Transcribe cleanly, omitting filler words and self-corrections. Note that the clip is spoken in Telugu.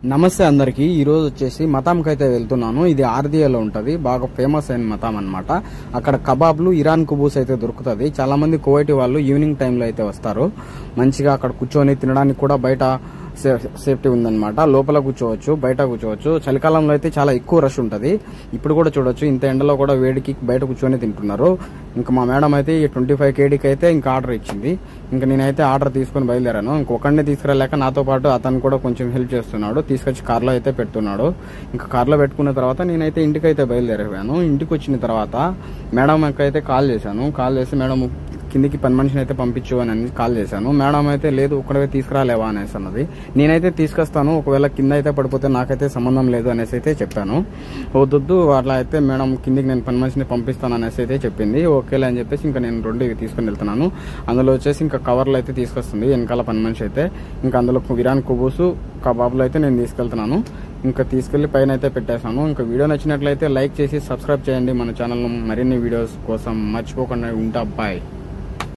నమస్తే అందరికి ఈ రోజు వచ్చేసి మతాంకైతే వెళ్తున్నాను. ఇది ఆర్దియాలో ఉంటది, బాగా ఫేమస్ అయిన మతాం అన్నమాట. అక్కడ కబాబ్లు, ఇరాన్ కుబూస్ అయితే దొరుకుతుంది. చాలా మంది కువైటీ వాళ్ళు ఈవినింగ్ టైంలో అయితే వస్తారు. మంచిగా అక్కడ కూర్చొని తినడానికి కూడా బయట సేఫ్టీ ఉందన్నమాట. లోపల కూర్చోవచ్చు, బయట కూర్చోవచ్చు. చలికాలంలో అయితే చాలా ఎక్కువ రష్ ఉంటది. ఇప్పుడు కూడా చూడొచ్చు, ఇంత ఎండలో కూడా వేడికి బయట కూర్చొని తింటున్నారు. ఇంకా మా మేడం అయితే 25 KDకి అయితే ఇంకా ఆర్డర్ ఇచ్చింది. ఇంకా నేనైతే ఆర్డర్ తీసుకుని బయలుదేరాను. ఇంకొకడిని తీసుకురాలేక నాతో పాటు అతను కూడా కొంచెం హెల్ప్ చేస్తున్నాడు. తీసుకొచ్చి కార్లో అయితే పెడుతున్నాడు. ఇంకా కార్లో పెట్టుకున్న తర్వాత నేనైతే ఇంటికి అయితే బయలుదేరాను. ఇంటికి వచ్చిన తర్వాత మేడం అయితే కాల్ చేశాను. కాల్ చేసి మేడం కిందికి పని మనిషిని అయితే పంపించు అని కాల్ చేశాను. మేడం అయితే లేదు, ఒక్కడే తీసుకురాలేవా అనేసి అన్నది. నేనైతే తీసుకొస్తాను, ఒకవేళ కింద అయితే పడిపోతే నాకైతే సంబంధం లేదు అనేసి అయితే చెప్పాను. వద్దు అట్లా అయితే మేడం కిందికి నేను పని మనిషిని పంపిస్తాను అనేసి అయితే చెప్పింది. ఓకేలే అని చెప్పేసి ఇంకా నేను 2 తీసుకుని వెళ్తున్నాను. అందులో వచ్చేసి ఇంకా కవర్లు అయితే తీసుకొస్తుంది వెనకాల పని మనిషి అయితే. ఇంకా అందులో ఇరాన్ కుబూసు, కబాబ్లు అయితే నేను తీసుకెళ్తున్నాను. ఇంకా తీసుకెళ్లి పైన అయితే పెట్టేశాను. ఇంకా వీడియో నచ్చినట్లయితే లైక్ చేసి సబ్స్క్రైబ్ చేయండి మన ఛానల్. మరిన్ని వీడియోస్ కోసం మర్చిపోకుండా ఉంటా. బాయ్.